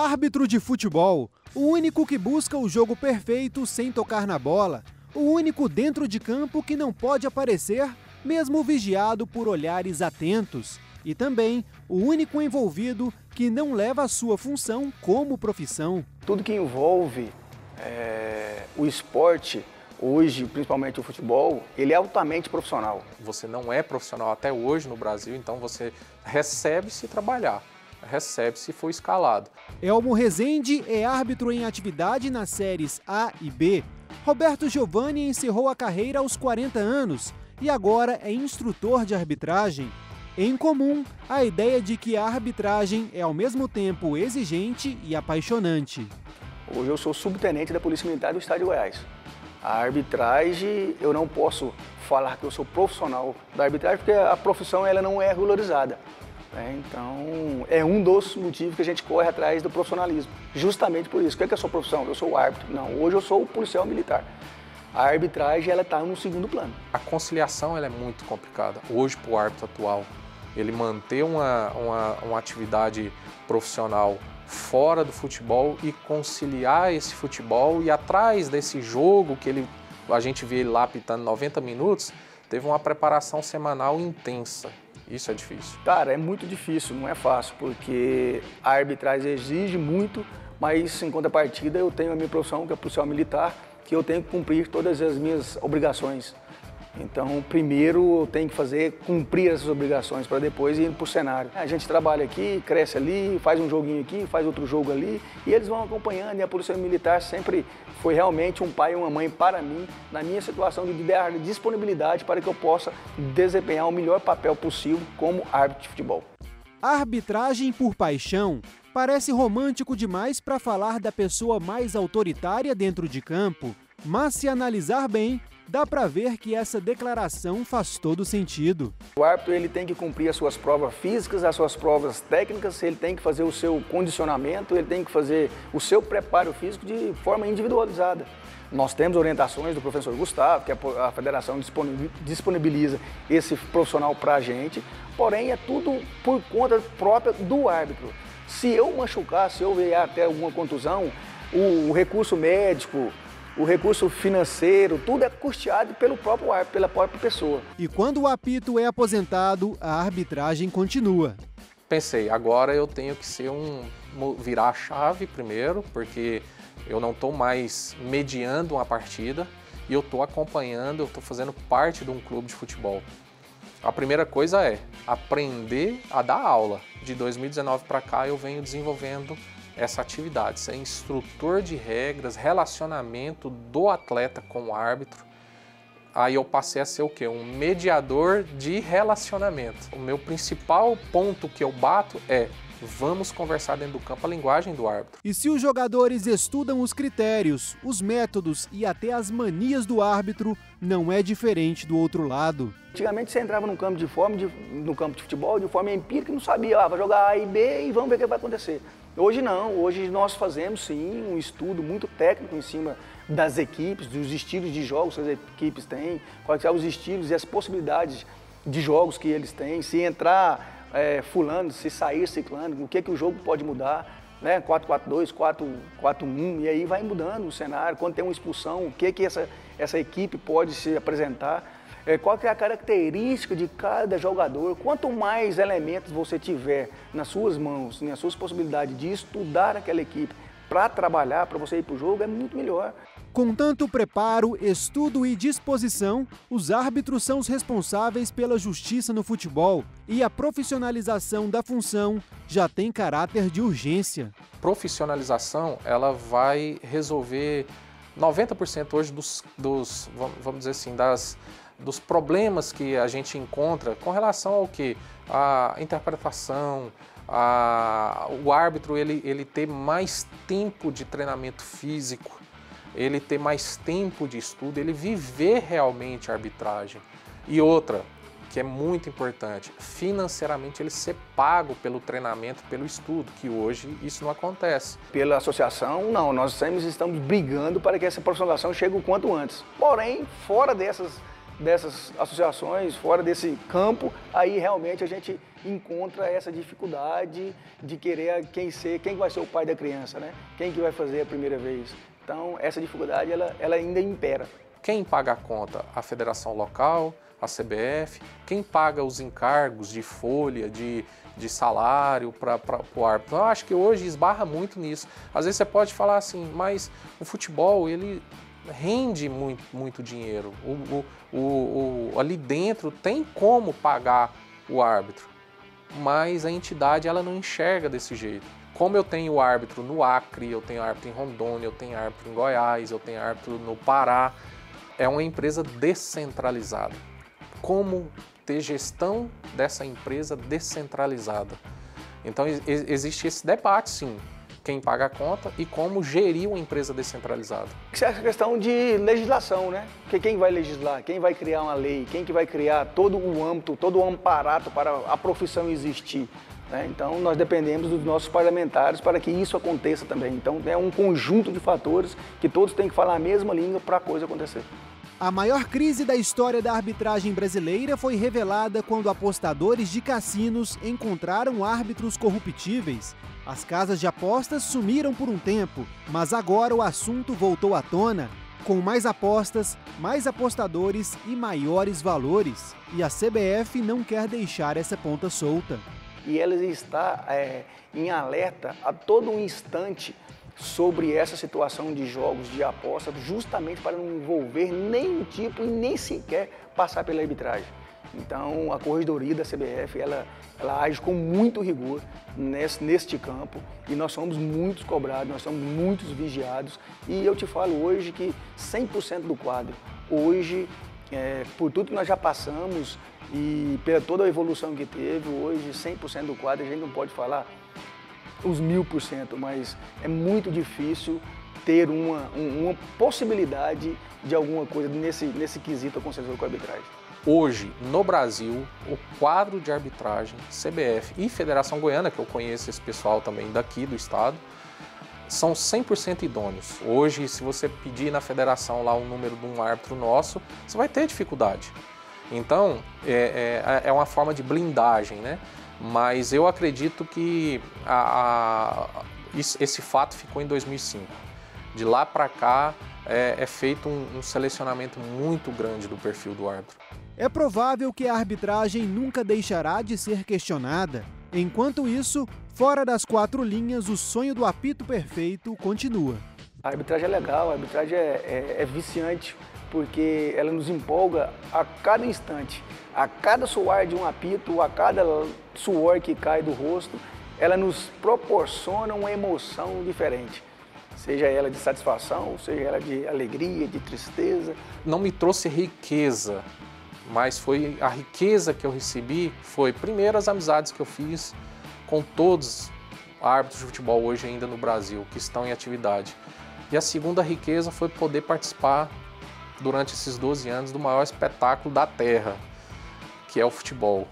Árbitro de futebol, o único que busca o jogo perfeito sem tocar na bola, o único dentro de campo que não pode aparecer, mesmo vigiado por olhares atentos, e também o único envolvido que não leva a sua função como profissão. Tudo que envolve o esporte, hoje, principalmente o futebol, ele é altamente profissional. Você não é profissional até hoje no Brasil, então você recebe se trabalhar. Recebe se for escalado. Elmo Rezende é árbitro em atividade nas séries A e B. Roberto Giovanni encerrou a carreira aos 40 anos e agora é instrutor de arbitragem. Em comum, a ideia de que a arbitragem é ao mesmo tempo exigente e apaixonante. Hoje eu sou subtenente da Polícia Militar do Estado de Goiás. A arbitragem, eu não posso falar que eu sou profissional da arbitragem porque a profissão ela não é regularizada. Então, é um dos motivos que a gente corre atrás do profissionalismo. Justamente por isso. O que é a sua profissão? Eu sou o árbitro. Não, hoje eu sou o policial militar. A arbitragem ela está no segundo plano. A conciliação ela é muito complicada. Hoje, para o árbitro atual, ele manter uma atividade profissional fora do futebol e conciliar esse futebol e atrás desse jogo que a gente vê ele lá apitando 90 minutos, teve uma preparação semanal intensa. Isso é difícil. Cara, é muito difícil, não é fácil, porque a arbitragem exige muito, mas em contrapartida eu tenho a minha profissão, que é policial militar, que eu tenho que cumprir todas as minhas obrigações. Então, primeiro eu tenho que cumprir essas obrigações para depois ir para o cenário. A gente trabalha aqui, cresce ali, faz um joguinho aqui, faz outro jogo ali, e eles vão acompanhando, e a Polícia Militar sempre foi realmente um pai e uma mãe para mim, na minha situação de dar disponibilidade para que eu possa desempenhar o melhor papel possível como árbitro de futebol. Arbitragem por paixão parece romântico demais para falar da pessoa mais autoritária dentro de campo, mas se analisar bem, dá para ver que essa declaração faz todo sentido. O árbitro ele tem que cumprir as suas provas físicas, as suas provas técnicas, ele tem que fazer o seu condicionamento, ele tem que fazer o seu preparo físico de forma individualizada. Nós temos orientações do professor Gustavo, que a federação disponibiliza esse profissional para a gente, porém é tudo por conta própria do árbitro. Se eu machucar, se eu vier até alguma contusão, o recurso médico, o recurso financeiro, tudo é custeado pelo próprio árbitro, pela própria pessoa. E quando o apito é aposentado, a arbitragem continua. Pensei, agora eu tenho que virar a chave primeiro, porque eu não estou mais mediando uma partida e eu estou acompanhando, eu estou fazendo parte de um clube de futebol. A primeira coisa é aprender a dar aula. De 2019 para cá eu venho desenvolvendo essa atividade, ser instrutor de regras, relacionamento do atleta com o árbitro. Aí eu passei a ser o quê? Um mediador de relacionamento. O meu principal ponto que eu bato é: vamos conversar dentro do campo a linguagem do árbitro. E se os jogadores estudam os critérios, os métodos e até as manias do árbitro, não é diferente do outro lado. Antigamente você entrava no campo de futebol de forma empírica e não sabia, vai jogar A e B e vamos ver o que vai acontecer. Hoje não, hoje nós fazemos sim um estudo muito técnico em cima das equipes, dos estilos de jogos que as equipes têm, quais são os estilos e as possibilidades de jogos que eles têm, se entrar fulano, se sair ciclano, o que o jogo pode mudar, né? 4-4-2, 4-4-1, e aí vai mudando o cenário, quando tem uma expulsão, o que essa equipe pode se apresentar, qual que é a característica de cada jogador. Quanto mais elementos você tiver nas suas mãos, nas suas possibilidades de estudar aquela equipe para trabalhar, para você ir para o jogo, é muito melhor. Com tanto preparo, estudo e disposição, os árbitros são os responsáveis pela justiça no futebol e a profissionalização da função já tem caráter de urgência. Profissionalização, ela vai resolver 90% hoje vamos dizer assim, dos problemas que a gente encontra com relação ao quê? A interpretação, o árbitro ele ter mais tempo de treinamento físico, ele ter mais tempo de estudo, ele viver realmente a arbitragem. E outra, que é muito importante, financeiramente ele ser pago pelo treinamento, pelo estudo, que hoje isso não acontece. Pela associação, não, nós sempre estamos brigando para que essa profissionalização chegue o quanto antes. Porém, fora dessas associações, fora desse campo, aí realmente a gente encontra essa dificuldade de querer quem vai ser o pai da criança, né? Quem que vai fazer a primeira vez. Então, essa dificuldade, ela ainda impera. Quem paga a conta? A federação local, a CBF, quem paga os encargos de folha, de salário para o árbitro? Eu acho que hoje esbarra muito nisso. Às vezes você pode falar assim, mas o futebol, ele rende muito dinheiro. Ali dentro tem como pagar o árbitro, mas a entidade ela não enxerga desse jeito. Como eu tenho árbitro no Acre, eu tenho árbitro em Rondônia, eu tenho árbitro em Goiás, eu tenho árbitro no Pará, é uma empresa descentralizada. Como ter gestão dessa empresa descentralizada? Então existe esse debate, sim. Quem paga a conta e como gerir uma empresa descentralizada. Isso é questão de legislação, né? Porque quem vai legislar, quem vai criar uma lei, quem que vai criar todo o âmbito, todo o amparato para a profissão existir, né? Então nós dependemos dos nossos parlamentares para que isso aconteça também. Então é um conjunto de fatores que todos têm que falar a mesma língua para a coisa acontecer. A maior crise da história da arbitragem brasileira foi revelada quando apostadores de cassinos encontraram árbitros corruptíveis. As casas de apostas sumiram por um tempo, mas agora o assunto voltou à tona, com mais apostas, mais apostadores e maiores valores. E a CBF não quer deixar essa ponta solta. E ela está em alerta a todo um instante sobre essa situação de jogos de aposta, justamente para não envolver nenhum tipo e nem sequer passar pela arbitragem. Então, a corregedoria da CBF, ela age com muito rigor neste campo e nós somos muito cobrados, nós somos muito vigiados e eu te falo hoje que 100% do quadro, hoje, por tudo que nós já passamos e pela toda a evolução que teve, hoje 100% do quadro, a gente não pode falar os 1000%, mas é muito difícil ter uma possibilidade de alguma coisa nesse quesito acontecendo com a arbitragem. Hoje, no Brasil, o quadro de arbitragem, CBF e Federação Goiana, que eu conheço esse pessoal também daqui do estado, são 100% idôneos. Hoje, se você pedir na federação lá o número de um árbitro nosso, você vai ter dificuldade. Então, é uma forma de blindagem, né? Mas eu acredito que esse fato ficou em 2005. De lá para cá, é feito um selecionamento muito grande do perfil do árbitro. É provável que a arbitragem nunca deixará de ser questionada. Enquanto isso, fora das quatro linhas, o sonho do apito perfeito continua. A arbitragem é legal, a arbitragem é viciante, porque ela nos empolga a cada instante. A cada suor de um apito, a cada suor que cai do rosto, ela nos proporciona uma emoção diferente. Seja ela de satisfação, seja ela de alegria, de tristeza. Não me trouxe riqueza, mas foi a riqueza que eu recebi foi, primeiro, as amizades que eu fiz com todos os árbitros de futebol hoje ainda no Brasil, que estão em atividade. E a segunda riqueza foi poder participar, durante esses 12 anos, do maior espetáculo da Terra, que é o futebol.